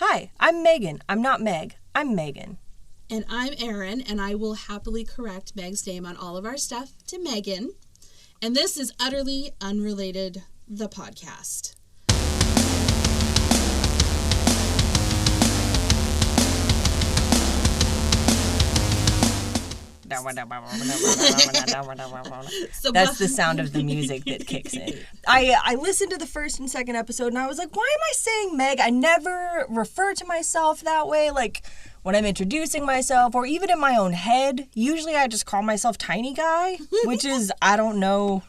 Hi, I'm Megan. I'm not Meg. I'm Megan. And I'm Erin, and I will happily correct Meg's name on all of our stuff to Megan. And this is Utterly Unrelated, the podcast. So that's the sound of the music that kicks in. I listened to the first and second episode and I was like, why am I saying Meg? I never refer to myself that way. Like when I'm introducing myself or even in my own head, usually I just call myself Tiny Guy, which is, I don't know,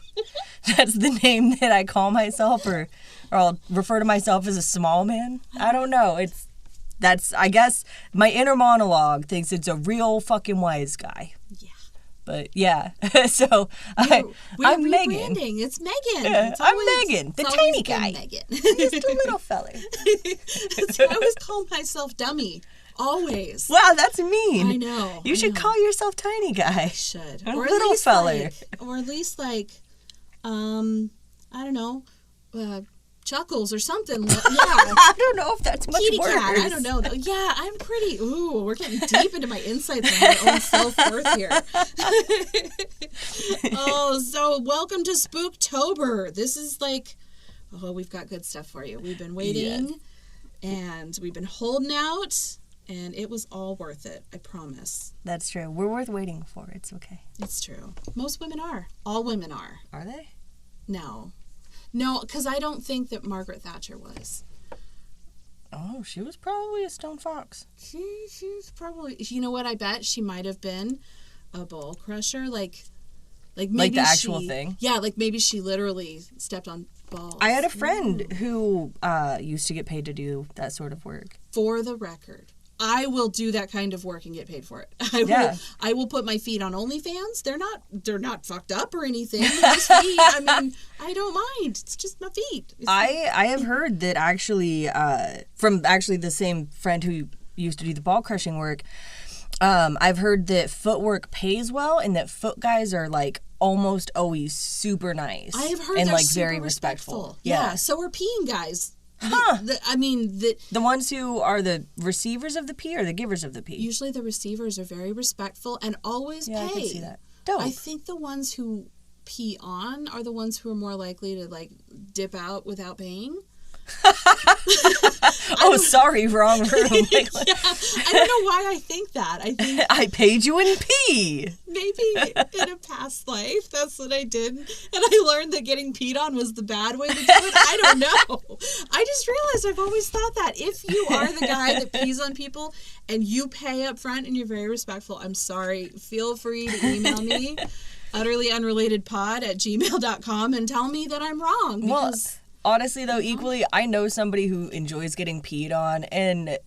that's the name that I call myself or I'll refer to myself as a small man. I don't know. That's, I guess, my inner monologue thinks it's a real fucking wise guy. Yeah. But, yeah. So, I'm Megan. It's Megan. Yeah, I'm Megan, the tiny guy. Megan. Just a little feller. So I always call myself Dummy. Always. Wow, that's mean. I know. You should call yourself Tiny Guy. I should. Or little feller. Or at least, I don't know, Chuckles or something. Yeah. I don't know if that's much Kitty worse. cat. I don't know. Yeah, I'm pretty. Ooh, we're getting deep into my insights on my own self-worth here. So welcome to Spooktober. This is we've got good stuff for you. We've been waiting, and we've been holding out, and it was all worth it. I promise. That's true. We're worth waiting for. It's okay. It's true. Most women are. All women are. Are they? No, because I don't think that Margaret Thatcher was. Oh, she was probably a stone fox. She's probably... You know what? I bet she might have been a bull crusher. Like maybe the actual thing? Yeah, maybe she literally stepped on balls. I had a friend who used to get paid to do that sort of work. For the record, I will do that kind of work and get paid for it. I will put my feet on OnlyFans. They're not fucked up or anything. They're just feet. I mean, I don't mind. It's just my feet. I have heard that actually from the same friend who used to do the ball crushing work. I've heard that footwork pays well and that foot guys are almost always super nice. I have heard and they're very super respectful. Yeah. So are peeing guys. Huh. The ones who are the receivers of the pee or the givers of the pee? Usually the receivers are very respectful and always pay. I can see that. Dope. I think the ones who pee on are the ones who are more likely to dip out without paying. Sorry, wrong room. Yeah, I don't know why I think that. I think I paid you in pee. Maybe in a past life, that's what I did. And I learned that getting peed on was the bad way to do it. I don't know. I just realized I've always thought that if you are the guy that pees on people and you pay up front and you're very respectful, I'm sorry. Feel free to email me, utterlyunrelatedpod@gmail.com, and tell me that I'm wrong. Because, honestly, though, equally, I know somebody who enjoys getting peed on, and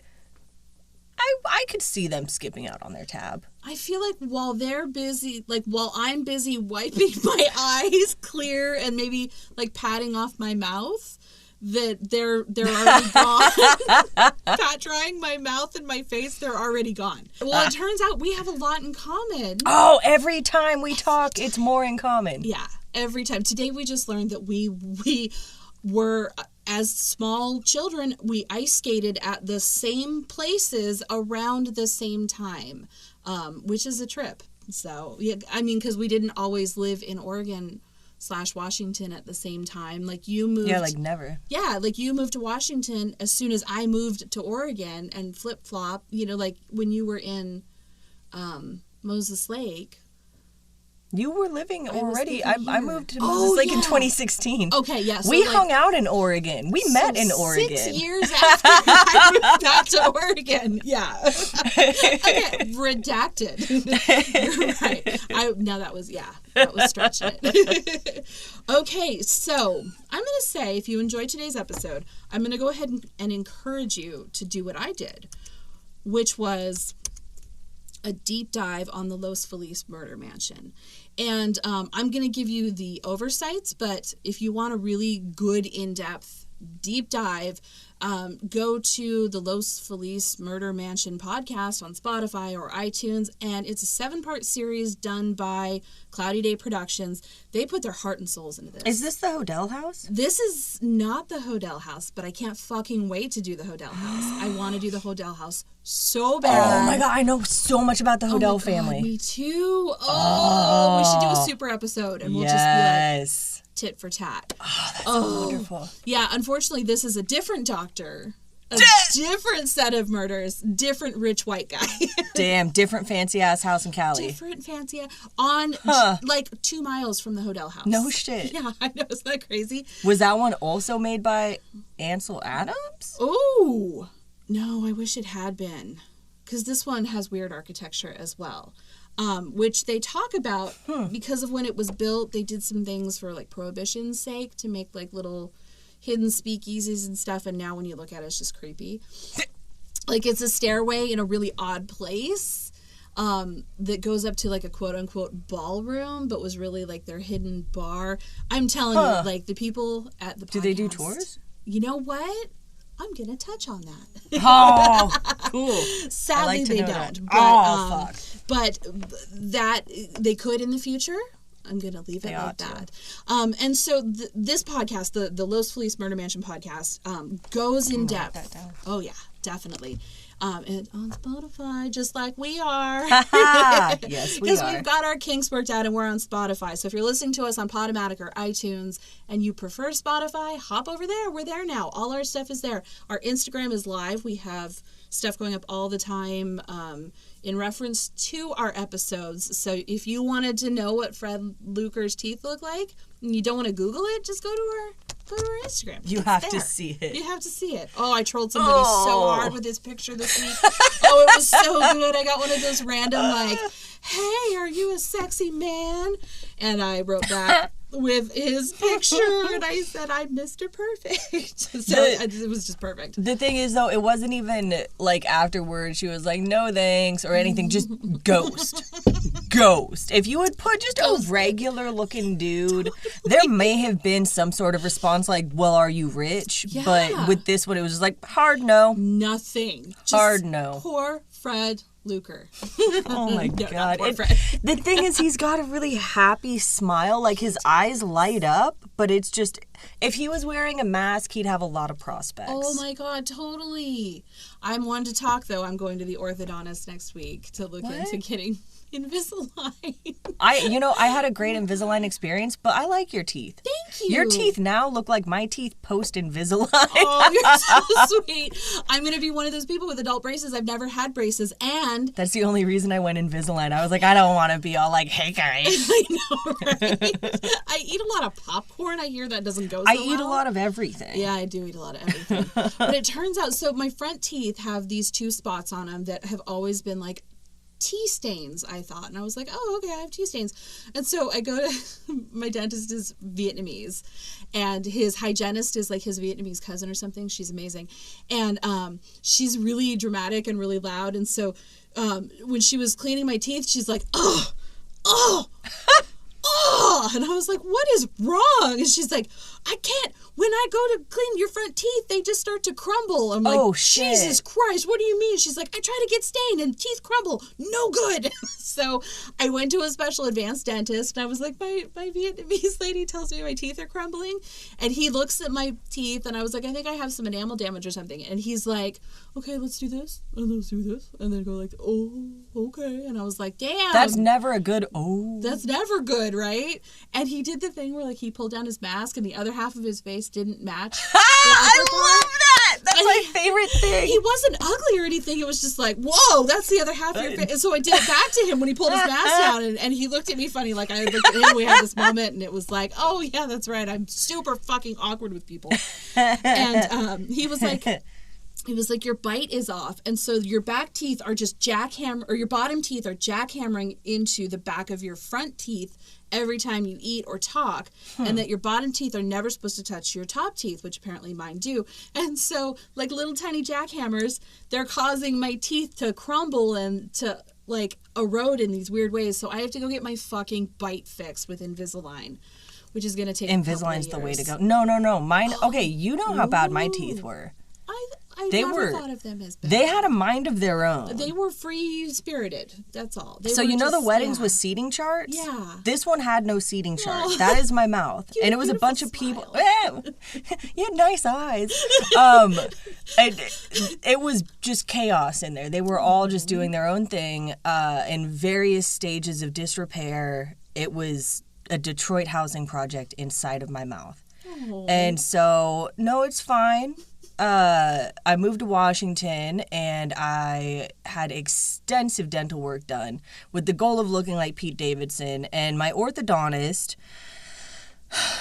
I could see them skipping out on their tab. I feel like while they're busy, while I'm busy wiping my eyes clear and maybe patting off my mouth, that they're already gone. Pat drying my mouth and my face, they're already gone. Well, it turns out we have a lot in common. Oh, every time we talk, it's more in common. Yeah, every time. Today we just learned that we were, as small children, we ice skated at the same places around the same time, which is a trip. So, yeah, I mean, because we didn't always live in Oregon/Washington at the same time. You moved... Yeah, never. Yeah, you moved to Washington as soon as I moved to Oregon and flip-flop, when you were in Moses Lake... You were living already. I moved to Moses Lake in 2016. Okay, yeah. So we hung out in Oregon. We met in Oregon. 6 years after I moved back to Oregon. Yeah. Okay, redacted. You're right. That was stretching it. Okay, so I'm going to say, if you enjoyed today's episode, I'm going to go ahead and encourage you to do what I did, which was a deep dive on the Los Feliz murder mansion. And I'm going to give you the oversights, but if you want a really good in-depth deep dive, go to the Los Feliz Murder Mansion podcast on Spotify or iTunes, and it's a 7-part series done by Cloudy Day Productions. They put their heart and souls into this. Is this the Hodel house? This is not the Hodel house, but I can't fucking wait to do the Hodel house. I want to do the Hodel house so bad. Oh my God, I know so much about the Hodel family. Me too. Oh, we should do a super episode, and we'll just be like tit for tat. Oh, that's so wonderful. Yeah, unfortunately, this is a different doctor. A different set of murders. Different rich white guy. Damn, different fancy-ass house in Cali. Different fancy. On, like, 2 miles from the Hodel house. No shit. Yeah, I know. Isn't that crazy? Was that one also made by Ansel Adams? Oh, no, I wish it had been. Because this one has weird architecture as well. Which they talk about because of when it was built. They did some things for, like, Prohibition's sake to make, like, little hidden speakeasies and stuff, and now when you look at it, it's just creepy. Like, it's a stairway in a really odd place that goes up to, like, a quote-unquote ballroom, but was really, like, their hidden bar. I'm telling you, like, the people at the podcast... Do they do tours? You know what? I'm going to touch on that. Oh, cool. Sadly, they don't. But, fuck. But that, they could in the future. I'm going to leave it like that. And so this podcast, the Los Feliz Murder Mansion podcast, goes in depth. Oh, yeah, definitely. And on Spotify, just like we are. Yes, we are. Because we've got our kinks worked out and we're on Spotify. So if you're listening to us on Podomatic or iTunes and you prefer Spotify, hop over there. We're there now. All our stuff is there. Our Instagram is live. We have stuff going up all the time in reference to our episodes. So if you wanted to know what Fred Luker's teeth look like and you don't want to Google it, just go to our Instagram. You have to see it. You have to see it. Oh, I trolled somebody so hard with this picture this week. Oh, it was so good. I got one of those random, like, hey, are you a sexy man? And I wrote back with his picture, and I said, I'm Mr. Perfect. So it was just perfect. The thing is, though, it wasn't even, like, afterwards she was like, no thanks, or anything. Just ghost. Ghost. If you would put just a regular-looking dude, there may have been some sort of response like, well, are you rich? Yeah. But with this one, it was just like, hard no. Nothing. Just hard no. Poor Fred Luker. Oh my God. Fred. The thing is, he's got a really happy smile. Like, his eyes light up, but it's just, if he was wearing a mask, he'd have a lot of prospects. Oh my God, totally. I'm one to talk, though. I'm going to the orthodontist next week to look into getting Invisalign. I had a great Invisalign experience, but I like your teeth. Thank you. Your teeth now look like my teeth post Invisalign. Oh, you're so sweet. I'm going to be one of those people with adult braces. I've never had braces, and that's the only reason I went Invisalign. I was like, I don't want to be all like, hey guys. I know, right? I eat a lot of popcorn. I hear that doesn't go so well. I eat a lot of everything. Yeah, I do eat a lot of everything. But it turns out, so my front teeth have these 2 spots on them that have always been like tea stains, I thought. And I was like, oh, okay, I have tea stains. And so I go to, my dentist is Vietnamese, and his hygienist is like his Vietnamese cousin or something. She's amazing. And she's really dramatic and really loud. And so when she was cleaning my teeth, she's like, oh, and I was like, what is wrong? And she's like, I can't, when I go to clean your front teeth, they just start to crumble. I'm like, oh, shit. Jesus Christ, what do you mean? She's like, I try to get stained and teeth crumble. No good. So I went to a special advanced dentist, and I was like, my Vietnamese lady tells me my teeth are crumbling. And he looks at my teeth, and I was like, I think I have some enamel damage or something. And he's like, okay, let's do this, and let's do this. And then go like, oh, okay. And I was like, damn. That's never a good, That's never good, right? And he did the thing where, like, he pulled down his mask, and the other half of his face didn't match. I love that! That's my favorite thing. He wasn't ugly or anything. It was just like, whoa, that's the other half of your face. And so I did it back to him when he pulled his mask down, and he looked at me funny. Like, I looked at him, we had this moment, and it was like, oh, yeah, that's right. I'm super fucking awkward with people. And he was like, your bite is off. And so your back teeth are just or your bottom teeth are jackhammering into the back of your front teeth every time you eat or talk, and that your bottom teeth are never supposed to touch your top teeth, which apparently mine do. And so, like little tiny jackhammers, they're causing my teeth to crumble and to, like, erode in these weird ways. So I have to go get my fucking bite fixed with Invisalign, which is going to take Invisalign's the way to go. No. Mine, okay, you know how bad my teeth were. I never thought of them as bad. They had a mind of their own. They were free-spirited. That's all. So the weddings with seating charts? Yeah. This one had no seating chart. Oh. That is my mouth. And it was a bunch of people. You had nice eyes. It was just chaos in there. They were all just doing their own thing in various stages of disrepair. It was a Detroit housing project inside of my mouth. Oh. And so, no, it's fine. I moved to Washington and I had extensive dental work done with the goal of looking like Pete Davidson. And my orthodontist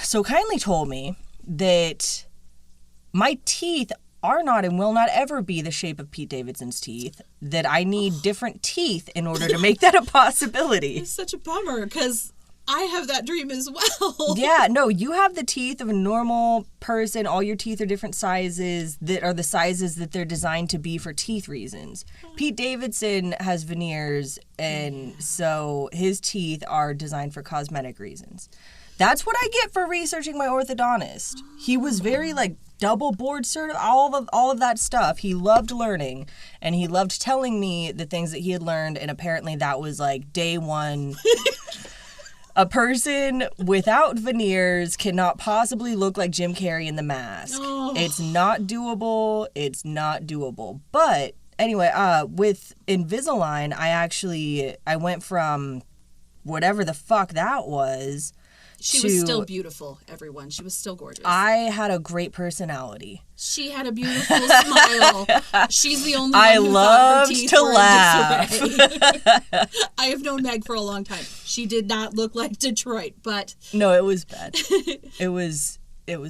so kindly told me that my teeth are not and will not ever be the shape of Pete Davidson's teeth, that I need different teeth in order to make that a possibility. It's such a bummer because I have that dream as well. Yeah, no, you have the teeth of a normal person. All your teeth are different sizes that are the sizes that they're designed to be for teeth reasons. Pete Davidson has veneers, and so his teeth are designed for cosmetic reasons. That's what I get for researching my orthodontist. He was very, double board certified, all of that stuff. He loved learning, and he loved telling me the things that he had learned, and apparently that was, day one. A person without veneers cannot possibly look like Jim Carrey in The Mask. Oh. It's not doable. It's not doable. But anyway, with Invisalign, I went from whatever the fuck that was. She was still beautiful, everyone. She was still gorgeous. I had a great personality. She had a beautiful smile. She's the only one I who loved thought her teeth to were laugh. I have known Meg for a long time. She did not look like Detroit, but... No, it was bad. It was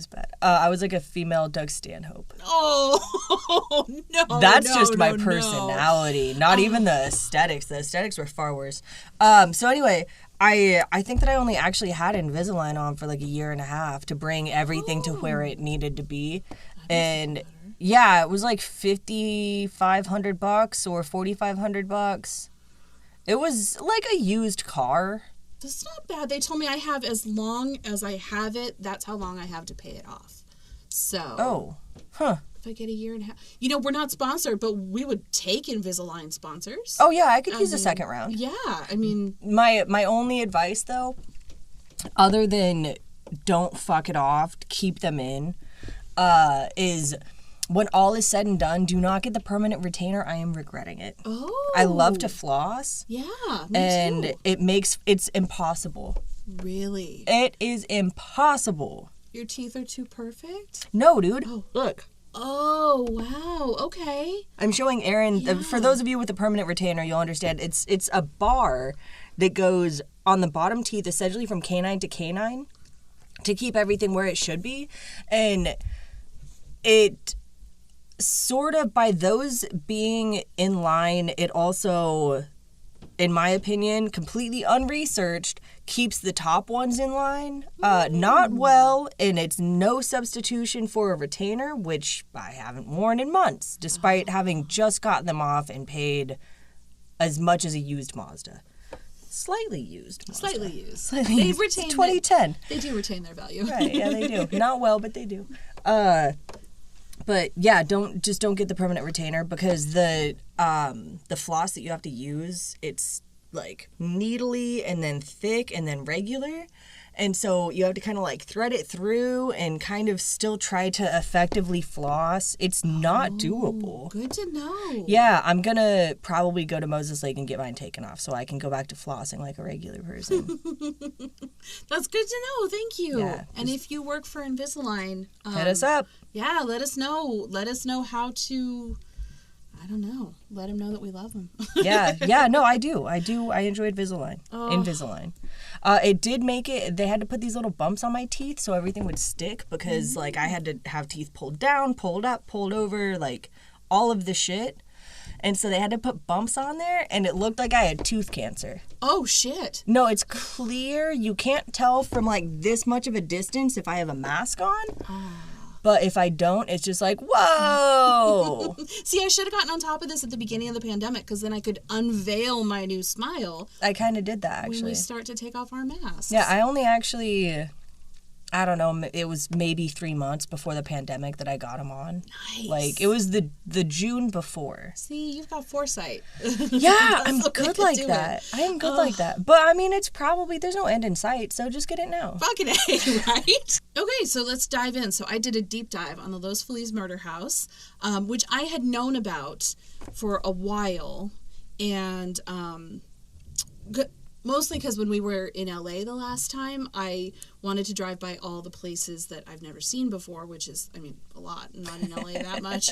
bad. I was like a female Doug Stanhope. Oh, no. That's just my personality. Not even the aesthetics. The aesthetics were far worse. So anyway... I think that I only actually had Invisalign on for a year and a half to bring everything to where it needed to be. And yeah, it was $5,500 or $4,500. It was like a used car. That's not bad. They told me I have as long as I have it, that's how long I have to pay it off. So. Oh. Huh. If I get a year and a half. We're not sponsored, but we would take Invisalign sponsors. Oh, yeah, I could use a second round. Yeah, My only advice, though, other than don't fuck it off, keep them in, is when all is said and done, do not get the permanent retainer. I am regretting it. Oh. I love to floss. Yeah, me too. It's impossible. Really? It is impossible. Your teeth are too perfect? No, dude. Oh. Look. Oh, wow. Okay. I'm showing Erin, for those of you with the permanent retainer, you'll understand, it's a bar that goes on the bottom teeth, essentially from canine to canine, to keep everything where it should be. And it sort of, by those being in line, it also, in my opinion, completely unresearched, keeps the top ones in line. Not well, and it's no substitution for a retainer, which I haven't worn in months, despite having just gotten them off and paid as much as a used Mazda. Slightly used Mazda. Slightly used. They retain 2010. They do retain their value. Right, yeah, they do. Not well, but they do. But yeah, don't get the permanent retainer because the floss that you have to use, it's needly and then thick and then regular. And so you have to kind of thread it through and kind of still try to effectively floss. It's not doable. Good to know. Yeah, I'm going to probably go to Moses Lake and get mine taken off so I can go back to flossing like a regular person. That's good to know. Thank you. Yeah, and if you work for Invisalign, hit us up. Yeah, let us know. Let us know how to... I don't know. Let them know that we love them. Yeah, no, I do. I enjoyed Invisalign. Oh. Invisalign. It did make it, they had to put these little bumps on my teeth so everything would stick because, I had to have teeth pulled down, pulled up, pulled over, all of the shit. And so they had to put bumps on there, and it looked like I had tooth cancer. Oh, shit. No, it's clear. You can't tell from, this much of a distance if I have a mask on. Oh. But if I don't, it's just whoa. See, I should have gotten on top of this at the beginning of the pandemic because then I could unveil my new smile. I kind of did that, actually. When we start to take off our masks. Yeah, I only actually I don't know, it was maybe 3 months before the pandemic that I got him on. Nice. Like, it was the June before. See, you've got foresight. Yeah, I'm good like that. I am good like that. But, I mean, it's probably, there's no end in sight, so just get it now. Fucking A, right? Okay, so let's dive in. So I did a deep dive on the Los Feliz murder house, which I had known about for a while. And mostly because when we were in LA the last time, I wanted to drive by all the places that I've never seen before, which is, I mean, a lot. Not in LA that much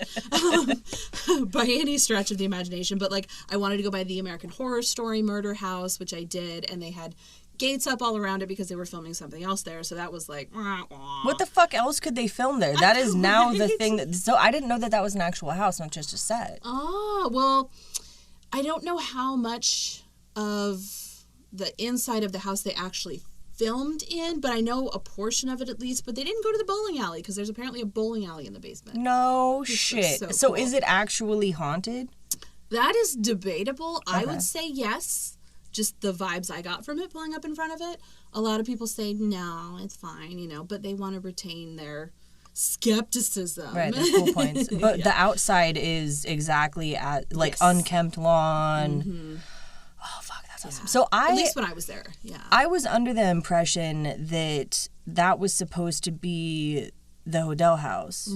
by any stretch of the imagination. But, like, I wanted to go by the American Horror Story murder house, which I did. And they had gates up all around it because they were filming something else there. So that was like, wah, wah. What the fuck else could they film there? That is now the thing that, so I didn't know that was an actual house, not just a set. Oh, well, I don't know how much of the inside of the house they actually filmed in, but I know a portion of it at least. But they didn't go to the bowling alley because there's apparently a bowling alley in the basement. No shit. So cool. Is it actually haunted? That is debatable. Okay. I would say yes. Just the vibes I got from it pulling up in front of it. A lot of people say no, it's fine, you know, but they want to retain their skepticism. Right, that's cool points. But the outside is exactly at, like, unkempt lawn. Mm-hmm. Oh, fuck, that's awesome. So at least when I was there, yeah. I was under the impression that was supposed to be the Hodel house.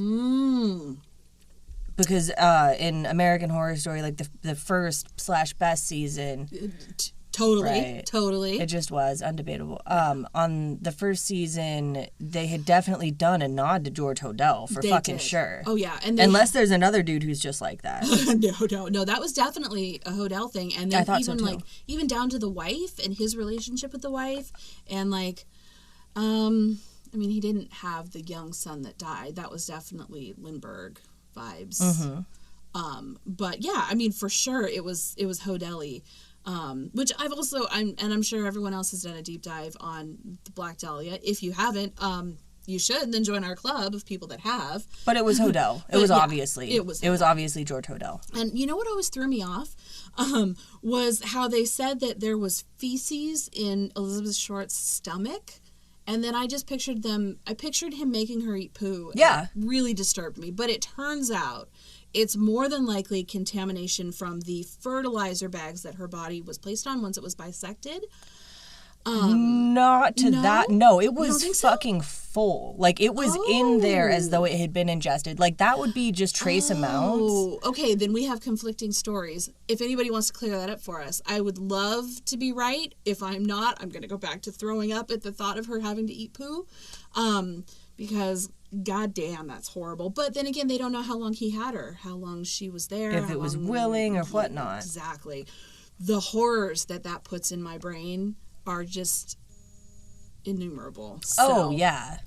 Because in American Horror Story, like, the first / best season... Totally, right. Totally. It just was undebatable. On the first season, they had definitely done a nod to George Hodel for fucking sure. Oh yeah, and unless there's another dude who's just like that. No, that was definitely a Hodel thing. And then I thought even so too. like even down to the wife and his relationship with the wife, and like, I mean, he didn't have the young son that died. That was definitely Lindbergh vibes. Mm-hmm. But yeah, I mean, for sure, it was Hodel-y. Which I'm sure everyone else has done a deep dive on the Black Dahlia. If you haven't, you should then join our club of people that have. But it was Hodel. It was obviously George Hodel. And you know what always threw me off was how they said that there was feces in Elizabeth Short's stomach. And then I just pictured him making her eat poo. Yeah. It really disturbed me. But it turns out it's more than likely contamination from the fertilizer bags that her body was placed on once it was bisected. Not to that. No, it was fucking so? full. Like, it was in there as though it had been ingested. Like, that would be just trace amounts. Oh, okay. Then we have conflicting stories. If anybody wants to clear that up for us, I would love to be right. If I'm not, I'm going to go back to throwing up at the thought of her having to eat poo. Because... God damn, that's horrible. But then again, they don't know how long he had her, how long she was there. If it was willing or whatnot. Exactly. The horrors that puts in my brain are just innumerable. So, yeah.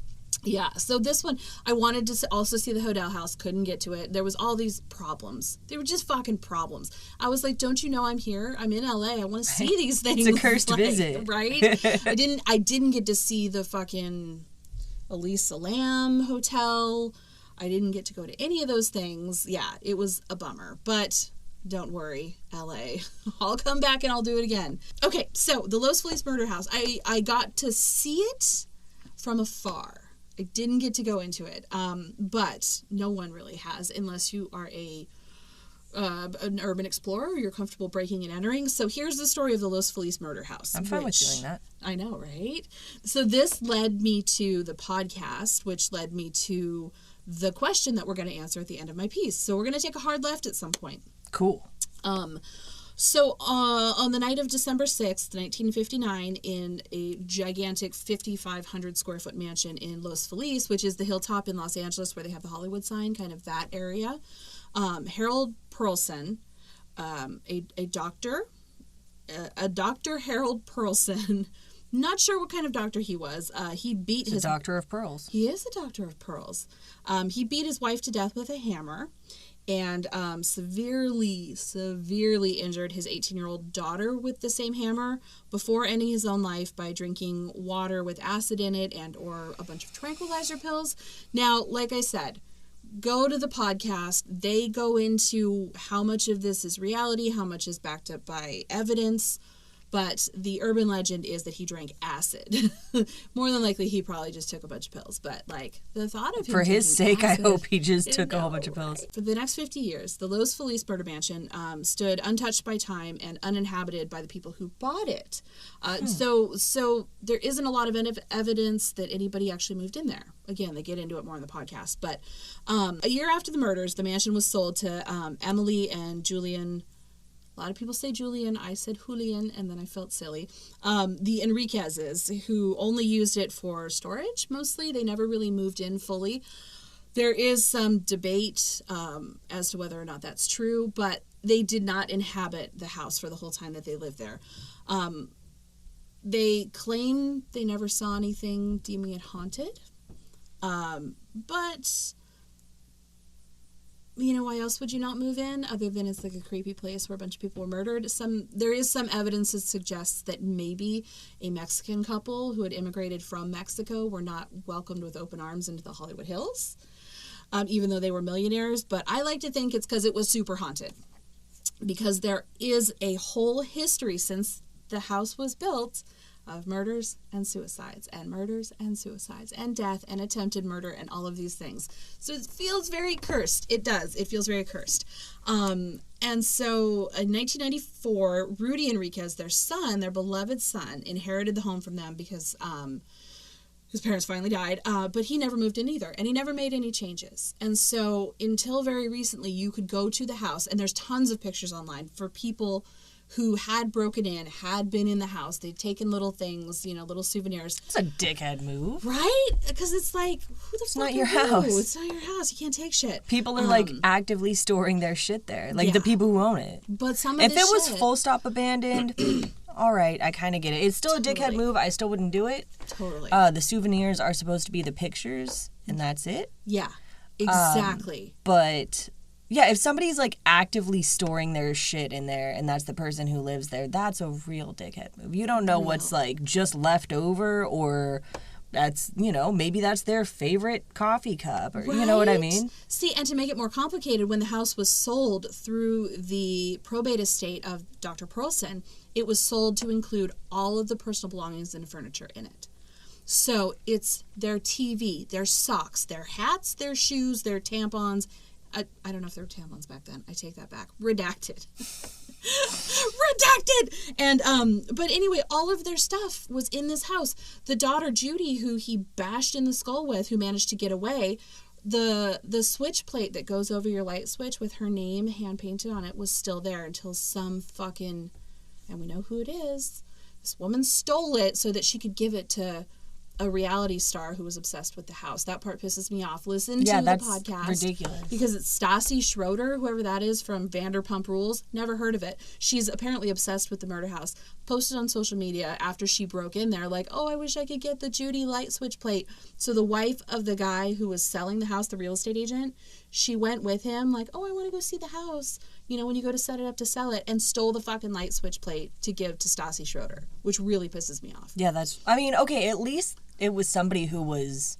Yeah, so this one, I wanted to also see the Hodel house, couldn't get to it. There was all these problems. They were just fucking problems. I was like, don't you know I'm here? I'm in LA. I want to see these things. It's a cursed visit. Right? I didn't get to see the fucking... Elisa Lam Hotel. I didn't get to go to any of those things. Yeah, it was a bummer. But don't worry, LA. I'll come back and I'll do it again. Okay, so the Los Feliz murder house. I got to see it from afar. I didn't get to go into it. But no one really has unless you are an urban explorer, you're comfortable breaking and entering. So here's the story of the Los Feliz murder house. I'm fine with doing that. I know, right? So this led me to the podcast, which led me to the question that we're going to answer at the end of my piece. So we're going to take a hard left at some point. Cool. So on the night of December 6th, 1959, in a gigantic 5,500 square foot mansion in Los Feliz, which is the hilltop in Los Angeles where they have the Hollywood sign, kind of that area, Harold Perlson, a doctor, Harold Perlson, not sure what kind of doctor he was. He beat his... a doctor of pearls. He is a doctor of pearls. He beat his wife to death with a hammer and severely injured his 18-year-old daughter with the same hammer before ending his own life by drinking water with acid in it and or a bunch of tranquilizer pills. Now, like I said, go to the podcast. They go into how much of this is reality, how much is backed up by evidence. But the urban legend is that he drank acid. More than likely, he probably just took a bunch of pills. But, like, the thought of him for his sake, acid, I hope he just took a whole bunch of pills. Right? For the next 50 years, the Los Feliz murder mansion stood untouched by time and uninhabited by the people who bought it. So there isn't a lot of evidence that anybody actually moved in there. Again, they get into it more in the podcast. But a year after the murders, the mansion was sold to Emily and Julian. A lot of people say Julian. I said Julian, and then I felt silly. The Enriquezes, who only used it for storage, mostly. They never really moved in fully. There is some debate as to whether or not that's true, but they did not inhabit the house for the whole time that they lived there. They claim they never saw anything deeming it haunted. But... you know, why else would you not move in other than it's like a creepy place where a bunch of people were murdered? There is some evidence that suggests that maybe a Mexican couple who had immigrated from Mexico were not welcomed with open arms into the Hollywood Hills, even though they were millionaires. But I like to think it's because it was super haunted, because there is a whole history since the house was built of murders and suicides and death and attempted murder and all of these things. So it feels very cursed. It does. It feels very cursed. And so in 1994, Rudy Enriquez, their son, their beloved son, inherited the home from them because his parents finally died, but he never moved in either, and he never made any changes. And so until very recently, you could go to the house, and there's tons of pictures online for people who had broken in, had been in the house. They'd taken little things, little souvenirs. It's a dickhead move. Right? Because it's like, who the it's fuck not your are you? house. It's not your house. You can't take shit. People are actively storing their shit there. Like the people who own it. But some of if it was full stop abandoned, all right, I kind of get it. It's still a dickhead move. I still wouldn't do it. Totally. The souvenirs are supposed to be the pictures, and that's it. Yeah, exactly. But... yeah, if somebody's actively storing their shit in there and that's the person who lives there, that's a real dickhead move. You don't know what's just left over, or that's, maybe that's their favorite coffee cup, or you know what I mean? See, and to make it more complicated, when the house was sold through the probate estate of Dr. Perlson, it was sold to include all of the personal belongings and furniture in it. So it's their TV, their socks, their hats, their shoes, their tampons. I don't know if there were tampons back then. I take that back. Redacted. Redacted! And, but anyway, all of their stuff was in this house. The daughter, Judy, who he bashed in the skull with, who managed to get away, the switch plate that goes over your light switch with her name hand-painted on it was still there until some fucking, and we know who it is, this woman stole it so that she could give it to a reality star who was obsessed with the house. That part pisses me off. Listen to the podcast. Ridiculous. Because it's Stassi Schroeder, whoever that is from Vanderpump Rules. Never heard of it. She's apparently obsessed with the murder house. Posted on social media after she broke in there, like, oh, I wish I could get the Judy light switch plate. So the wife of the guy who was selling the house, the real estate agent, she went with him, like, oh, I want to go see the house, when you go to set it up to sell it, and stole the fucking light switch plate to give to Stassi Schroeder, which really pisses me off. Yeah, okay, at least it was somebody who was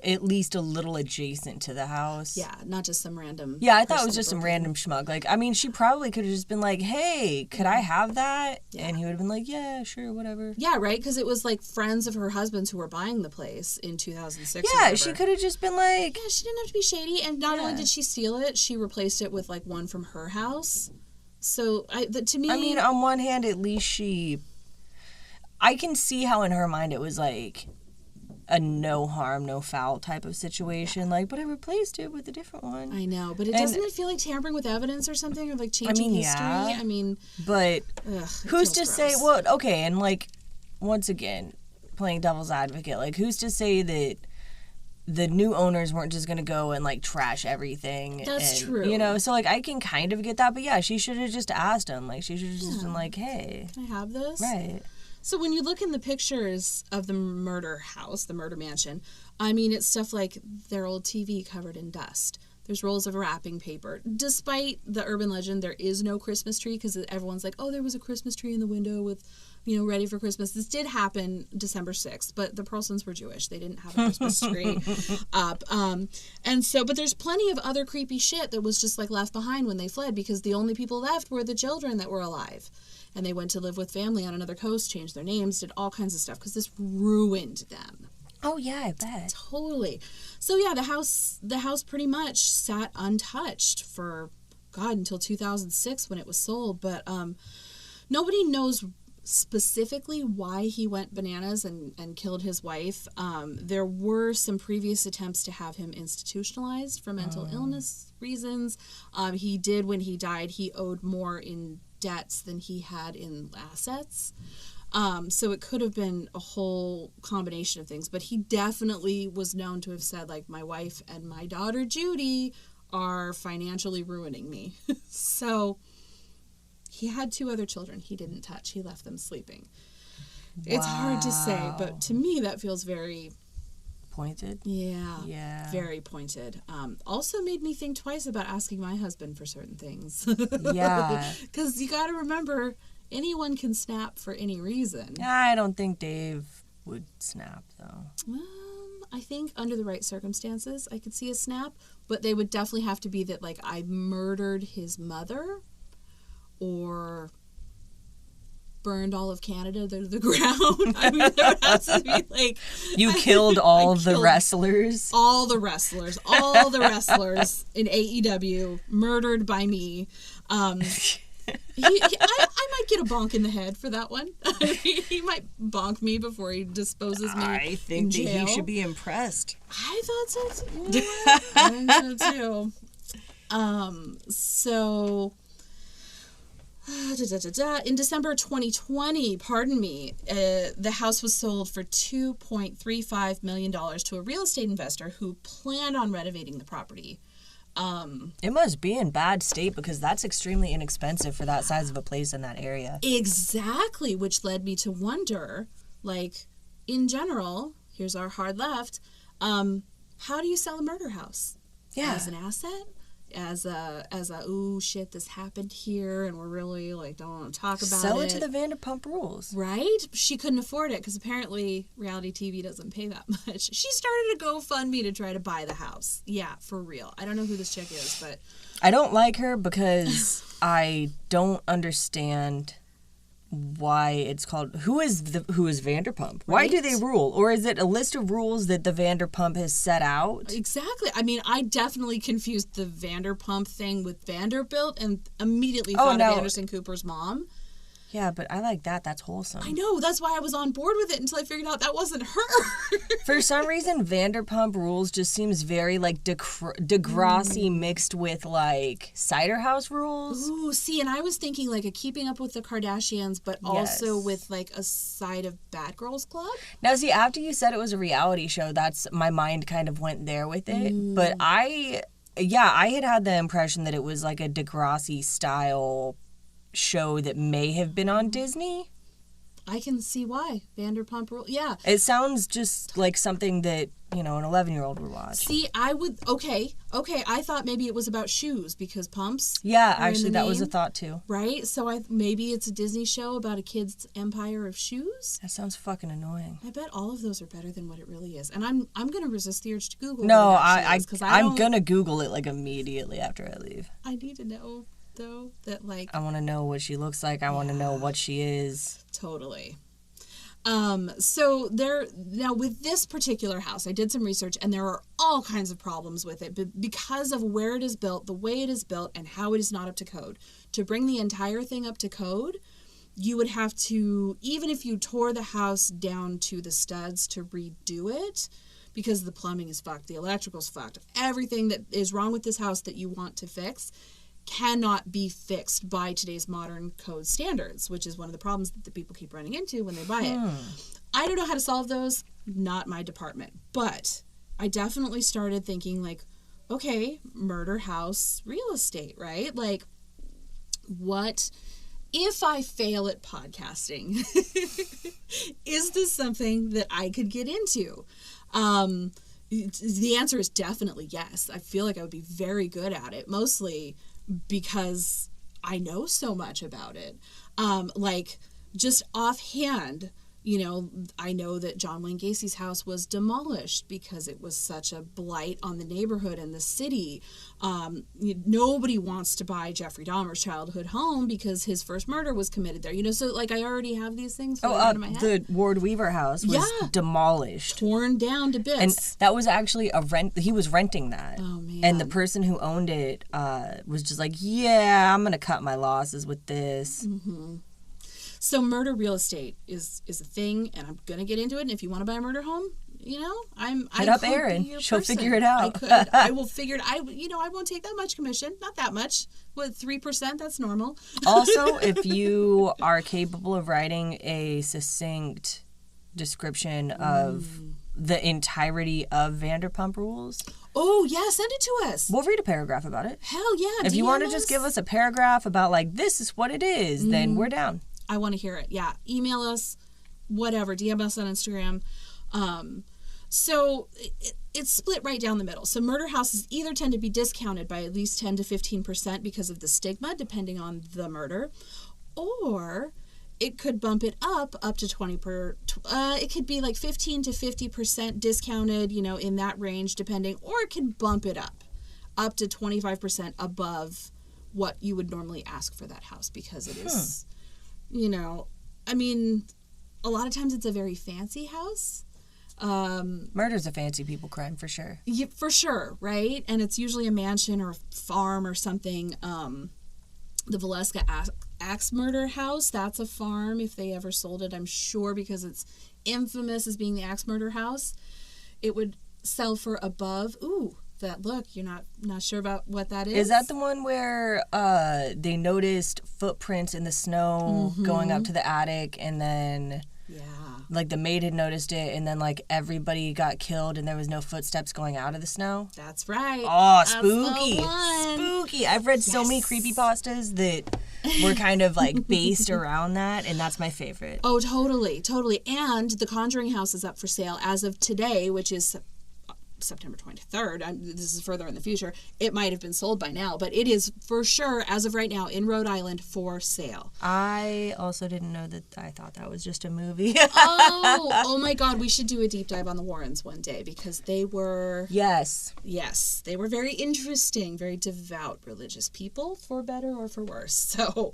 at least a little adjacent to the house. Yeah, not just some random... yeah, I thought it was just some random schmuck. She probably could have just been like, hey, could I have that? Yeah. And he would have been like, yeah, sure, whatever. Yeah, right? Because it was friends of her husband's who were buying the place in 2006. Yeah, she could have just been like... yeah, she didn't have to be shady. And not only did she steal it, she replaced it with one from her house. So, to me... I mean, on one hand, at least I can see how in her mind it was a no harm, no foul type of situation. But I replaced it with a different one. I know, but doesn't it feel like tampering with evidence or something, or changing history? Yeah. I mean, but who's to say? Well, okay, and once again, playing devil's advocate, who's to say that the new owners weren't just gonna go and trash everything? That's true. So I can kind of get that, but yeah, she should have just asked him. She should have just been like, hey, can I have this? Right. So when you look in the pictures of the murder house, the murder mansion, I mean, it's stuff like their old TV covered in dust, There's rolls of wrapping paper. Despite the urban legend, there is no Christmas tree because everyone's like, oh, there was a Christmas tree in the window with, ready for Christmas. This did happen December 6th, but the Perlsons were Jewish. They didn't have a Christmas tree up. But there's plenty of other creepy shit that was just like left behind when they fled because the only people left were the children that were alive. And they went to live with family on another coast, changed their names, did all kinds of stuff because this ruined them. Oh, yeah, I bet. Totally. So, yeah, the house pretty much sat untouched for, until 2006 when it was sold. But nobody knows specifically why he went bananas and killed his wife. There were some previous attempts to have him institutionalized for mental illness reasons. He did, when he died, he owed more in debts than he had in assets. So it could have been a whole combination of things, but he definitely was known to have said, like, my wife and my daughter Judy are financially ruining me. So he had 2 other children he didn't touch. He left them sleeping. Wow. It's hard to say, but to me that feels very pointed. Yeah. Very pointed. Also made me think twice about asking my husband for certain things. Yeah. Because you got to remember, anyone can snap for any reason. I don't think Dave would snap, though. I think under the right circumstances, I could see a snap, but they would definitely have to be that, like, I murdered his mother or burned all of Canada to the ground. I mean, there would have to be, like... You killed all the wrestlers? All the wrestlers in AEW, murdered by me. I might get a bonk in the head for that one. He might bonk me before he disposes me. I think that he should be impressed. I thought so too. I think so too. So in December 2020, the house was sold for $2.35 million to a real estate investor who planned on renovating the property. It must be in bad state because that's extremely inexpensive for that size of a place in that area. Exactly, which led me to wonder, like, in general, here's our hard left, how do you sell a murder house? Yeah. As an asset? As a ooh, shit, this happened here, and we're really, like, don't want to talk about it. Sell it to the Vanderpump Rules. Right? She couldn't afford it, because apparently reality TV doesn't pay that much. She started a GoFundMe to try to buy the house. Yeah, for real. I don't know who this chick is, but... I don't like her because I don't understand why it's called... Who is Vanderpump? Right? Why do they rule? Or is it a list of rules that the Vanderpump has set out? Exactly. I mean, I definitely confused the Vanderpump thing with Vanderbilt and immediately thought of Anderson Cooper's mom. Yeah, but I like that. That's wholesome. I know. That's why I was on board with it until I figured out that wasn't her. For some reason, Vanderpump Rules just seems very, like, Degrassi mixed with, like, Cider House Rules. Ooh, see, and I was thinking, like, a Keeping Up with the Kardashians, but also with, like, a side of Bad Girls Club. Now, see, after you said it was a reality show, my mind kind of went there with it. But I had the impression that it was, like, a Degrassi-style show that may have been on Disney. I can see why. Vanderpump Rules. Yeah. It sounds just like something that, an 11-year-old would watch. See, I would... Okay. I thought maybe it was about shoes because pumps. Yeah, actually, that was a thought, too. Right? So maybe it's a Disney show about a kid's empire of shoes? That sounds fucking annoying. I bet all of those are better than what it really is. And I'm going to resist the urge to Google No, I'm going to Google it, like, immediately after I leave. I need to know, though, that, like... I want to know what she looks like. I want to know what she is. Totally. So now with this particular house, I did some research and there are all kinds of problems with it because of where it is built, the way it is built, and how it is not up to code. To bring the entire thing up to code, you would have to, even if you tore the house down to the studs to redo it, because the plumbing is fucked, the electrical's fucked, everything that is wrong with this house that you want to fix cannot be fixed by today's modern code standards, which is one of the problems that the people keep running into when they buy it. I don't know how to solve those, not my department. But I definitely started thinking, like, okay, murder house real estate, right? Like, what if I fail at podcasting? Is this something that I could get into? The answer is definitely yes. I feel like I would be very good at it, mostly because I know so much about it. Like, just offhand, I know that John Wayne Gacy's house was demolished because it was such a blight on the neighborhood and the city. Nobody wants to buy Jeffrey Dahmer's childhood home because his first murder was committed there. So like I already have these things out of my head. The Ward Weaver house was demolished. Torn down to bits. And that was actually he was renting that. Oh, man. And the person who owned it was just like, yeah, I'm going to cut my losses with this. Mm-hmm. So murder real estate is a thing, and I'm gonna get into it. And if you want to buy a murder home, hit up Erin. She'll figure it out. I will figure it. I won't take that much commission. Not that much. What, 3%? That's normal. Also, if you are capable of writing a succinct description of the entirety of Vanderpump Rules. Oh, yeah, send it to us. We'll read a paragraph about it. Hell yeah. If you want to just give us a paragraph about, like, this is what it is, then we're down. I want to hear it. Yeah. Email us, whatever. DM us on Instagram. So it's split right down the middle. So murder houses either tend to be discounted by at least 10 to 15% because of the stigma, depending on the murder, or it could bump it up to 20%. It could be like 15 to 50% discounted, in that range, depending, or it can bump it up to 25% above what you would normally ask for that house because it is, a lot of times it's a very fancy house. Murder's a fancy people crime for sure. Yeah, for sure, right? And it's usually a mansion or a farm or something. The Valeska Axe murder house, that's a farm if they ever sold it, I'm sure, because it's infamous as being the Axe murder house. It would sell for above, that look, you're not sure about what that is. Is that the one where they noticed footprints in the snow going up to the attic, and then like the maid had noticed it, and then like everybody got killed and there was no footsteps going out of the snow? That's right. Oh, spooky. Spooky. I've read so many creepypastas that were kind of like based around that, and that's my favorite. Oh, totally. And the Conjuring house is up for sale as of today, which is September 23rd. This is further in the future. It might have been sold by now, but it is for sure, as of right now, in Rhode Island for sale. I also didn't know that. I thought that was just a movie. oh my God. We should do a deep dive on the Warrens one day because they were... Yes, they were very interesting, very devout religious people, for better or for worse. So,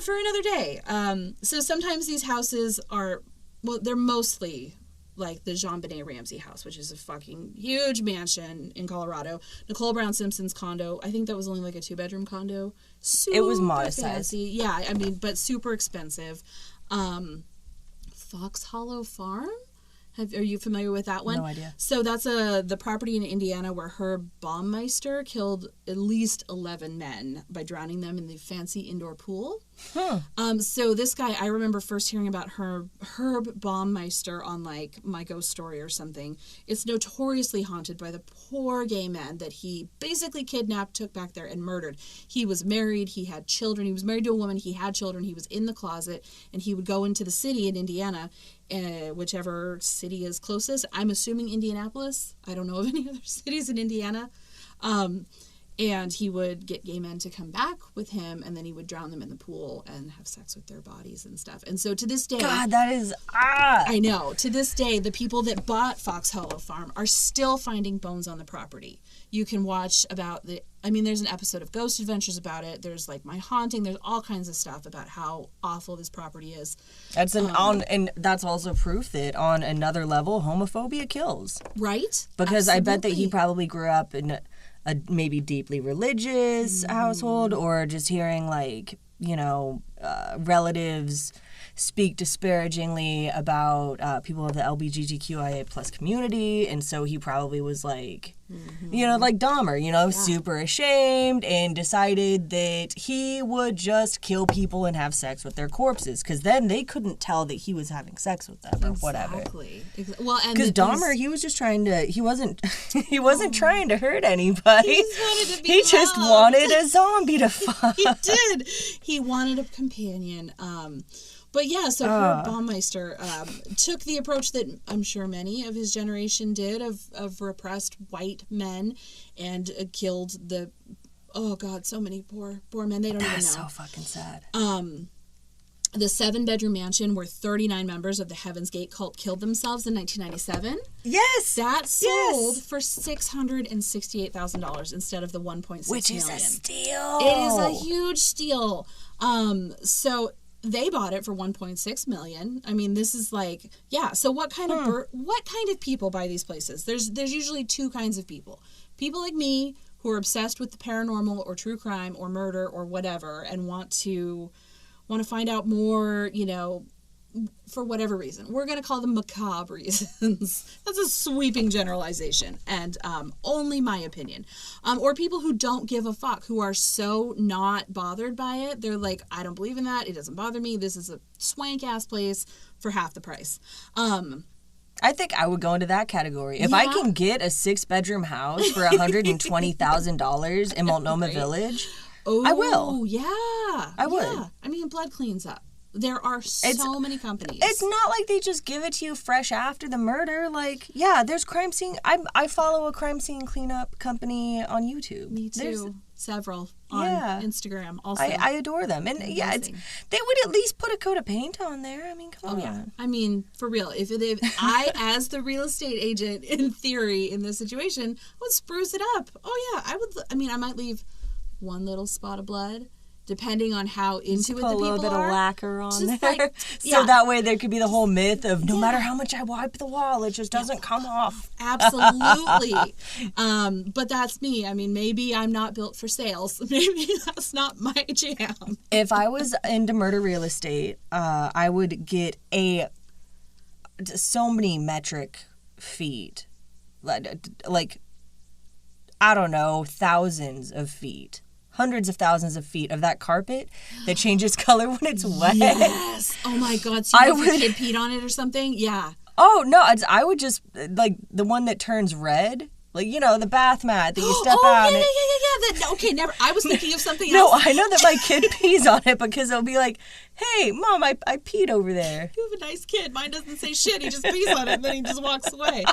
for another day. So sometimes these houses are, they're mostly... like the JonBenet Ramsey house, which is a fucking huge mansion in Colorado. Nicole Brown Simpson's condo, I think that was only like a 2-bedroom condo. It was modest size. Yeah, but super expensive. Fox Hollow Farm? Are you familiar with that one? No idea. So that's the property in Indiana where Herb Baumeister killed at least 11 men by drowning them in the fancy indoor pool. So this guy, I remember first hearing about Herb Baumeister on like My Ghost Story or something. It's notoriously haunted by the poor gay men that he basically kidnapped, took back there, and murdered. He was married, he had children, he was married to a woman, he had children, he was in the closet, and he would go into the city in Indiana, whichever city is closest. I'm assuming Indianapolis. I don't know of any other cities in Indiana. And he would get gay men to come back with him, and then he would drown them in the pool and have sex with their bodies and stuff. And so to this day... God, that is... I know. To this day, the people that bought Fox Hollow Farm are still finding bones on the property. You can watch about there's an episode of Ghost Adventures about it. There's like My Haunting. There's all kinds of stuff about how awful this property is. And that's also proof that on another level, homophobia kills. Right? Because Absolutely. I bet that he probably grew up in a maybe deeply religious household, or just hearing like, relatives speak disparagingly about people of the LGBTQIA plus community, and so he probably was like, like Dahmer, super ashamed, and decided that he would just kill people and have sex with their corpses, because then they couldn't tell that he was having sex with them or whatever. Well, because Dahmer, he was just trying to, he wasn't trying to hurt anybody. He just wanted a zombie to fuck. He did. He wanted a companion. But yeah, so Herb Baumeister took the approach that I'm sure many of his generation did of repressed white men and killed the, oh God, so many poor men. They don't even know. That's so fucking sad. The 7-bedroom mansion where 39 members of the Heaven's Gate cult killed themselves in 1997. Yes. That sold for $668,000 instead of the $1.6 million. Which is a steal. It is a huge steal. So they bought it for $1.6 million. I mean, this is like, yeah. So what kind of people buy these places? There's usually two kinds of people. People like me who are obsessed with the paranormal or true crime or murder or whatever and want to find out more, for whatever reason. We're going to call them macabre reasons. That's a sweeping generalization and only my opinion. Or people who don't give a fuck, who are so not bothered by it. They're like, I don't believe in that. It doesn't bother me. This is a swank-ass place for half the price. I think I would go into that category. If I can get a 6-bedroom house for $120,000 in Multnomah Village... Oh, I will. Yeah. I would. Yeah. I mean, blood cleans up. There are so many companies. It's not like they just give it to you fresh after the murder. Like, yeah, there's crime scene. I follow a crime scene cleanup company on YouTube. Me too. There's several on Instagram also. I adore them. And yeah, they would at least put a coat of paint on there. I mean, come on. Yeah. I mean, for real, if I, as the real estate agent, in theory, in this situation, would spruce it up. Oh yeah, I would. I mean, I might leave one little spot of blood, depending on how into it the people are. Put a little bit of lacquer on there. Like, so that way there could be the whole myth of no matter how much I wipe the wall, it just doesn't come off. Absolutely. But that's me. I mean, maybe I'm not built for sales. Maybe that's not my jam. If I was into murder real estate, I would get so many metric feet. Like, I don't know, thousands of feet. Hundreds of thousands of feet of that carpet that changes color when it's wet. Yes. Oh my God. So if your kid peed on it or something? Yeah. Oh, no. I would just, like, the one that turns red. Like, the bath mat that you step out. Yeah. Okay, never. I was thinking of something else. No, I know that my kid pees on it because they'll be like, hey, Mom, I peed over there. You have a nice kid. Mine doesn't say shit. He just pees on it and then he just walks away.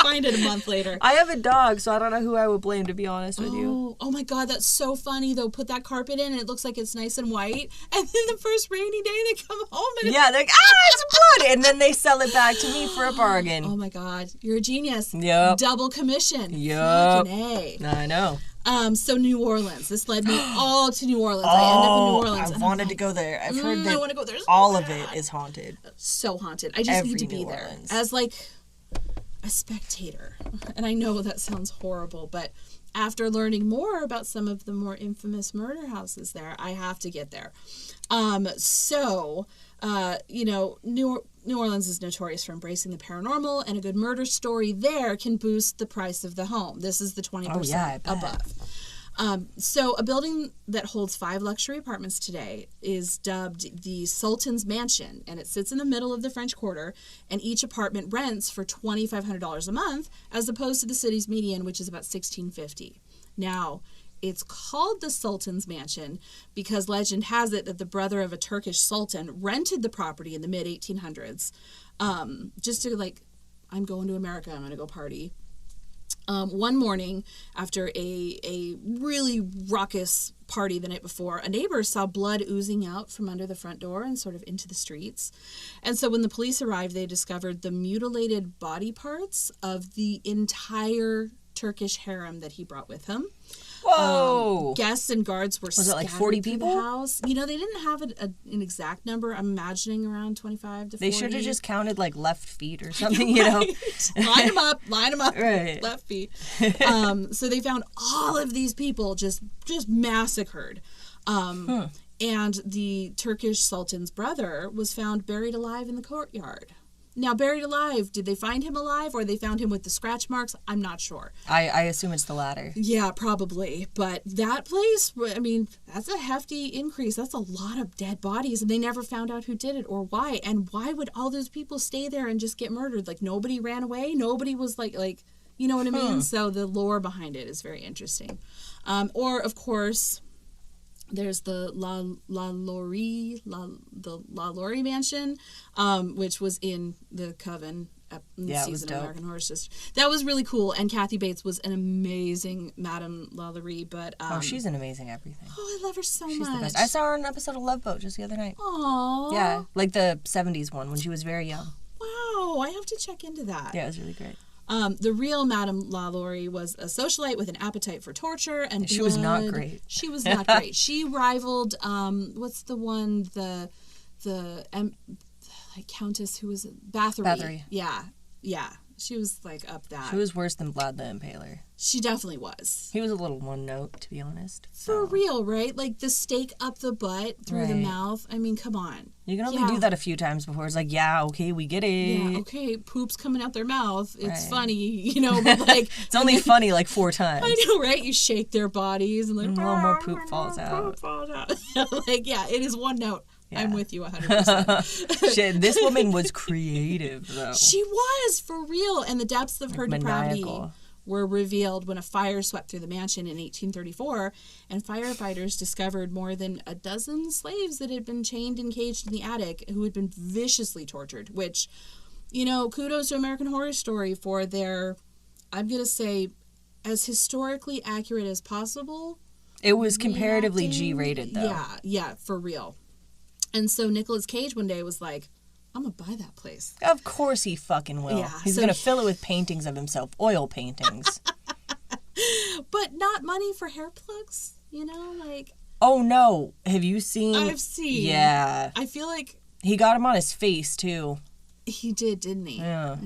Find it a month later. I have a dog, so I don't know who I would blame, to be honest with you. Oh my God, that's so funny. They'll put that carpet in and it looks like it's nice and white. And then the first rainy day they come home and they're like, it's blood. And then they sell it back to me for a bargain. Oh my God, you're a genius. Yep. Double commission. Yep. Fucking A. I know. So New Orleans. This led me all to New Orleans. I ended up in New Orleans. I wanted to go there. I've heard that I want to go there. All of it is haunted. So haunted. I just need to be there as like a spectator. And I know that sounds horrible, but after learning more about some of the more infamous murder houses there, I have to get there. New Orleans is notorious for embracing the paranormal, and a good murder story there can boost the price of the home. This is the 20% above. So a building that holds 5 luxury apartments today is dubbed the Sultan's Mansion, and it sits in the middle of the French Quarter, and each apartment rents for $2,500 a month, as opposed to the city's median, which is about $1,650. Now, it's called the Sultan's Mansion because legend has it that the brother of a Turkish sultan rented the property in the mid-1800s just to, like, I'm going to America, I'm going to go party. One morning, after a really raucous party the night before, a neighbor saw blood oozing out from under the front door and sort of into the streets. And so when the police arrived, they discovered the mutilated body parts of the entire Turkish harem that he brought with him. Whoa! Guests and guards were scattered like 40 people? The house. They didn't have an exact number. I'm imagining around 25 to 40. They should have just counted like left feet or something, Line them up. Right. Left feet. So they found all of these people just massacred. And the Turkish Sultan's brother was found buried alive in the courtyard. Now, buried alive, did they find him alive or they found him with the scratch marks? I'm not sure. I assume it's the latter. Yeah, probably. But that place, I mean, that's a hefty increase. That's a lot of dead bodies, and they never found out who did it or why. And why would all those people stay there and just get murdered? Like, nobody ran away? Nobody was like, you know what I mean? So the lore behind it is very interesting. Or, of course, There's the La Laurie Mansion, which was in the Coven season of American Horror Story. That was really cool, and Kathy Bates was an amazing Madame LaLaurie. But she's an amazing everything. Oh, I love her so much. She's the best. I saw her on an episode of Love Boat just the other night. Aww. Yeah, like the 70s one when she was very young. Wow, I have to check into that. Yeah, it was really great. The real Madame LaLaurie was a socialite with an appetite for torture and blood. She was not great. She was not great. She rivaled, what's the one, the Countess who was Bathory. Bathory. Yeah. She was like up that. She was worse than Vlad the Impaler. She definitely was. He was a little one note, to be honest. For real, right? Like the stake up the butt through the mouth. I mean, come on. You can only do that a few times before it's like, yeah, okay, we get it. Yeah, okay, poop's coming out their mouth. It's funny, you know, but like... It's only funny like 4 times. I know, right? You shake their bodies and like... A little more poop falls out. Like, yeah, it is one note. Yeah. I'm with you 100%. Shit, this woman was creative, though. She was, for real. And the depths of her depravity were revealed when a fire swept through the mansion in 1834, and firefighters discovered more than a dozen slaves that had been chained and caged in the attic who had been viciously tortured, which, you know, kudos to American Horror Story for their, I'm going to say, as historically accurate as possible. It was comparatively G-rated, though. Yeah, for real. And so Nicolas Cage one day was like, I'm going to buy that place. Of course he fucking will. Yeah, He's going to fill it with paintings of himself, oil paintings. But not money for hair plugs, you know, like... Oh, no. Have you seen... I've seen. Yeah. I feel like... He got him on his face, too. He did, didn't he? Yeah.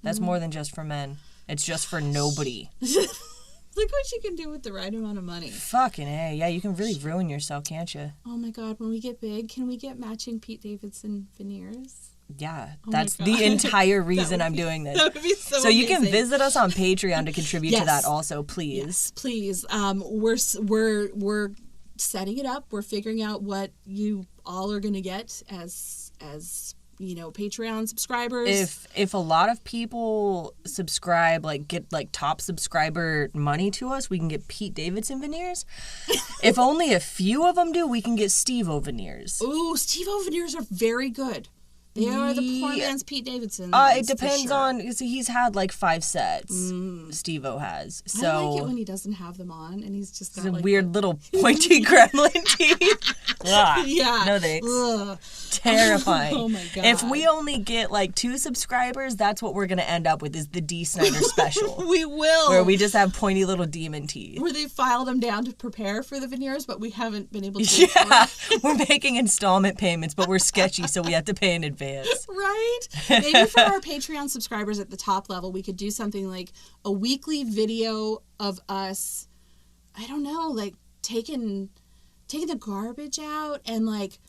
That's more than just for men. It's just for nobody. Look what you can do with the right amount of money. Fucking A. Yeah, you can really ruin yourself, can't you? Oh my God, when we get big, can we get matching Pete Davidson veneers? Yeah, that's the entire reason I'm doing this. That would be so amazing. You can visit us on Patreon to contribute to that also, please. Yes, please. We're setting it up. We're figuring out what you all are going to get as you know, Patreon subscribers. If a lot of people subscribe, like get like top subscriber money to us, we can get Pete Davidson veneers. If only a few of them do, we can get Steve-O veneers. Ooh, Steve-O veneers are very good. They are the poor man's Pete Davidson. It depends on. He's had like 5 sets. Steve-O has. So I like it when he doesn't have them on and he's just got like weird little pointy gremlin teeth. Yeah. No thanks. Terrifying. Oh my God. If we only get like 2 subscribers, that's what we're gonna end up with is the D. Snyder special. We will. Where we just have pointy little demon teeth. Where they file them down to prepare for the veneers, but we haven't been able to. Yeah. We're making installment payments, but we're sketchy, so we have to pay in advance. Right? Maybe for our Patreon subscribers at the top level, we could do something like a weekly video of us, I don't know, like taking the garbage out and like,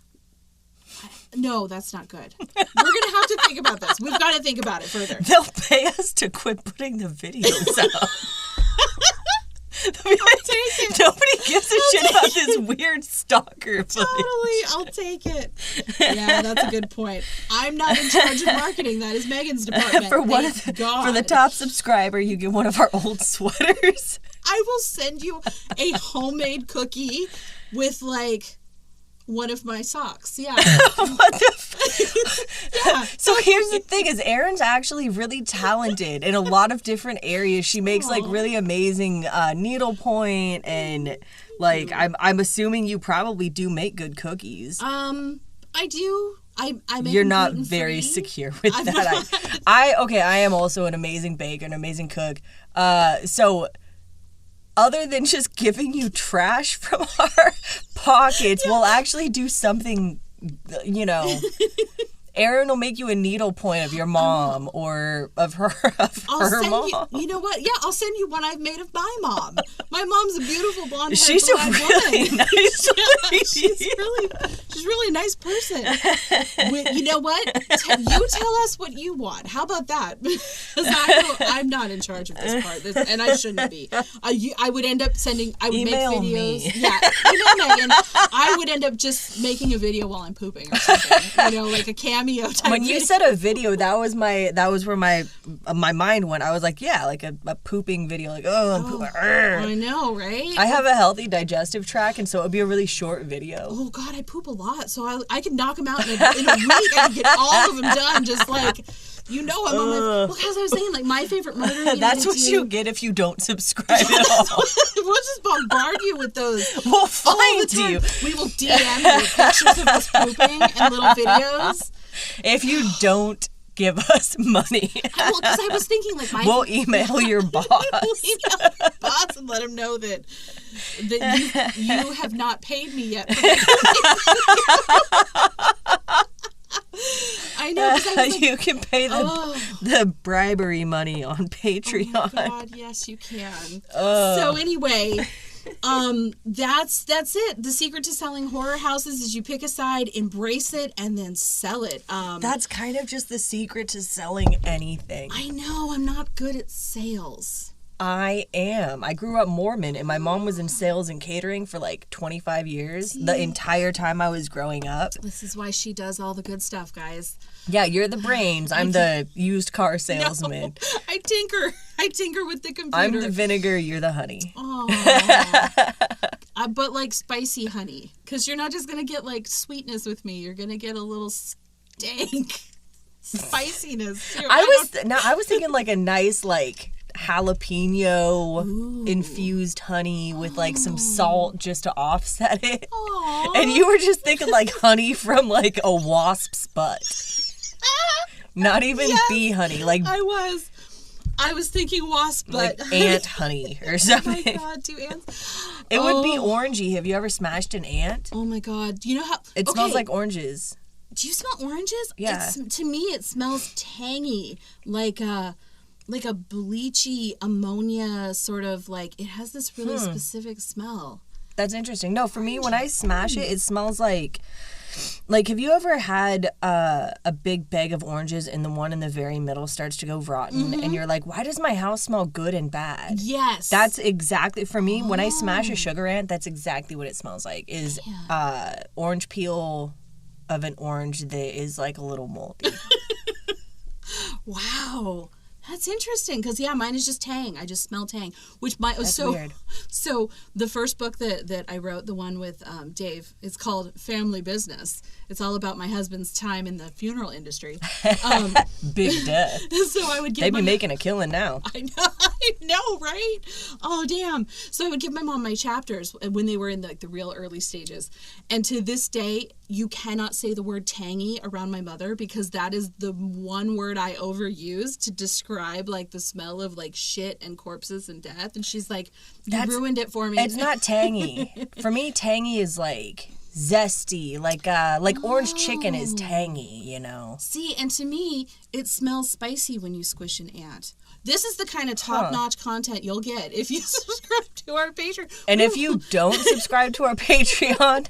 no, that's not good. We're going to have to think about this. We've got to think about it further. They'll pay us to quit putting the videos out. Nobody gives a shit about this weird stalker footage. Totally, I'll take it. Yeah, that's a good point. I'm not in charge of marketing. That is Megan's department. For the top subscriber, you get one of our old sweaters. I will send you a homemade cookie with like one of my socks. Yeah. What the yeah. So here's the thing is Erin's actually really talented in a lot of different areas. She makes like really amazing needlepoint and like I'm assuming you probably do make good cookies. I do. I make You're not very secure with that. I am also an amazing baker, an amazing cook. So other than just giving you trash from our pockets, we'll actually do something, you know. Erin will make you a needlepoint of your mom or of her mom. You know what? Yeah, I'll send you one I've made of my mom. My mom's a beautiful blonde-haired She's a really nice lady. She's really a nice person. You know what? You tell us what you want. How about that? Because I'm not in charge of this part, and I shouldn't be. I would end up sending. I would Email make videos. me. Yeah, email Megan. I would end up just making a video while I'm pooping or something. You know, like a cameo type. When you said a video, that was where my mind went. I was like, yeah, like a pooping video, like I'm pooping. I know, right? I have a healthy digestive tract, and so it would be a really short video. Oh God, I poop a lot, so I could knock them out in a week. I could get all of them done, just like. I'm on my... Well, because I was saying, like, my favorite murder... That's what you get if you don't subscribe at all. We'll just bombard you with those. We'll find you. We will DM you pictures of us pooping and little videos. If you don't give us money. Well, because I was thinking, like, we'll email your boss. We'll email your boss and let him know that you have not paid me yet. I know. Like, you can pay the bribery money on Patreon. Oh my God, yes, you can. So anyway, that's it. The secret to selling horror houses is you pick a side, embrace it, and then sell it. That's kind of just the secret to selling anything. I know. I'm not good at sales. I am. I grew up Mormon, and my mom was in sales and catering for like 25 years. The entire time I was growing up. This is why she does all the good stuff, guys. Yeah, you're the brains. I'm the used car salesman. No, I tinker with the computer. I'm the vinegar, you're the honey. Oh. But like spicy honey. Because you're not just going to get like sweetness with me. You're going to get a little stank spiciness too. I was thinking like a nice like jalapeno infused honey with like some salt just to offset it. Aww. And you were just thinking like honey from like a wasp's butt. Not even bee honey, like I was thinking wasp butt. Like ant honey or something. Oh my God, do ants? It would be orangey. Have you ever smashed an ant? Oh my God. Do you know how it smells like oranges? Do you smell oranges? Yeah. To me it smells tangy, like a bleachy ammonia sort of, like it has this really specific smell. That's interesting. No, for me, when I smash it, it smells like have you ever had a big bag of oranges and the one in the very middle starts to go rotten and you're like, why does my house smell good and bad? Yes. That's exactly, for me, when I smash a sugar ant, that's exactly what it smells like, is orange peel of an orange that is like a little moldy. Wow. That's interesting because mine is just tang. I just smell tang, which That's weird. So the first book that I wrote, the one with Dave, it's called Family Business. It's all about my husband's time in the funeral industry. Big death. So I would give they'd be making a killing now. I know, right? Oh damn! So I would give my mom my chapters when they were in the real early stages, and to this day, you cannot say the word tangy around my mother because that is the one word I overuse to describe like the smell of like shit and corpses and death. And she's like, you ruined it for me. It's not tangy. For me, tangy is like zesty, like orange chicken is tangy, you know. See, and to me, it smells spicy when you squish an ant. This is the kind of top-notch content you'll get if you subscribe to our Patreon. And if you don't subscribe to our Patreon,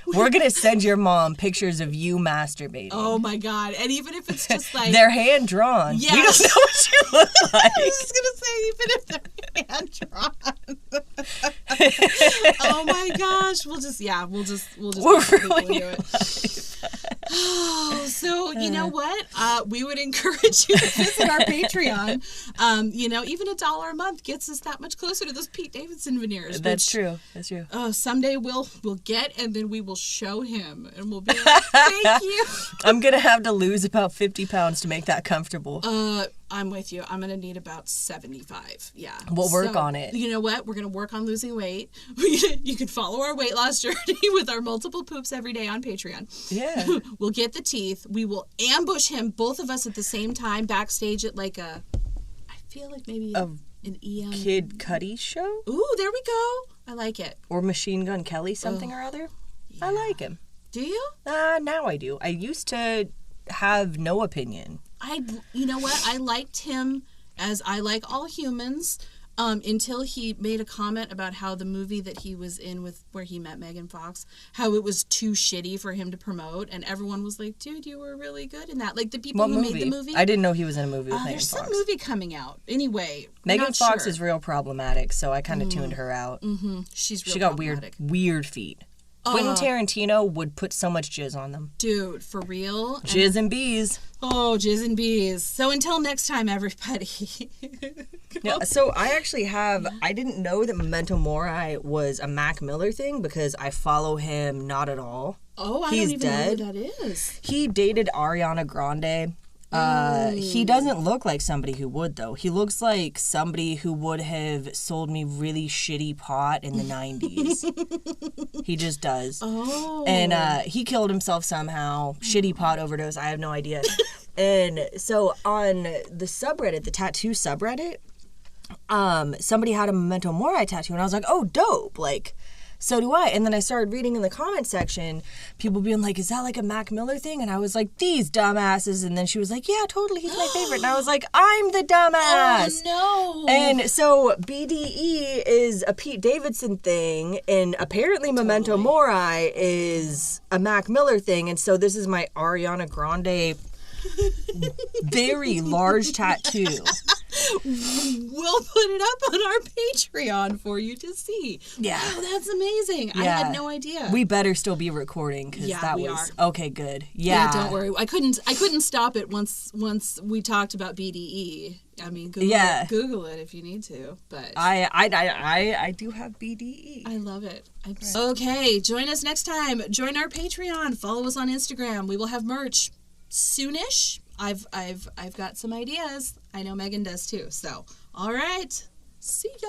we're going to send your mom pictures of you masturbating. Oh, my God. And even if it's just like... They're hand-drawn. Yes. We don't know what you look like. I was going to say, even if they're hand-drawn. Oh, my gosh. We'll just ruining it. So, you know what? We would encourage you to visit our Patreon. Even $1 a month gets us that much closer to those Pete Davidson veneers. That's true. Someday we'll get, and then we will show him, and we'll be like, thank you. I'm going to have to lose about 50 pounds to make that comfortable. I'm with you. I'm going to need about 75. Yeah. We'll work on it. You know what? We're going to work on losing weight. You can follow our weight loss journey with our multiple poops every day on Patreon. Yeah. We'll get the teeth. We will ambush him, both of us at the same time, backstage at like I feel like maybe an EM. Kid Cudi show? Ooh, there we go. I like it. Or Machine Gun Kelly something or other. Yeah. I like him. Do you? Now I do. I used to have no opinion. You know what? I liked him as I like all humans. until he made a comment about how the movie that he was in with where he met Megan Fox, how it was too shitty for him to promote, and everyone was like, "Dude, you were really good in that." Like the people who made the movie. I didn't know he was in a movie with Megan There's Fox. some movie coming out. Anyway, Megan Fox is real problematic, so I kind of tuned her out. Mm-hmm. She got weird feet. Quentin Tarantino would put so much jizz on them. Dude, for real? Jizz and bees. Oh, jizz and bees. So until next time, everybody. Yeah, so I didn't know that Memento Mori was a Mac Miller thing because I follow him not at all. Oh, I don't even know who that is. He dated Ariana Grande. He doesn't look like somebody who would, though. He looks like somebody who would have sold me really shitty pot in the 90s. He just does. Oh. And he killed himself somehow. Shitty pot overdose. I have no idea. And so on the subreddit, the tattoo subreddit, somebody had a Memento Mori tattoo, and I was like, oh, dope. Like, so do I. And then I started reading in the comment section, people being like, is that like a Mac Miller thing? And I was like, these dumbasses. And then she was like, yeah, totally, he's my favorite. And I was like, I'm the dumbass. Oh, no. And so BDE is a Pete Davidson thing, and apparently Memento Mori is a Mac Miller thing. And so this is my Ariana Grande very large tattoo. We'll put it up on our Patreon for you to see. Yeah. Wow, that's amazing. Yeah. I had no idea. We better still be recording because that was okay. Good. Yeah. Don't worry. I couldn't stop it once we talked about BDE. I mean, Google it if you need to. But I do have BDE. I love it. Okay, join us next time. Join our Patreon. Follow us on Instagram. We will have merch soonish. I've got some ideas. I know Megan does too. So, all right. See ya.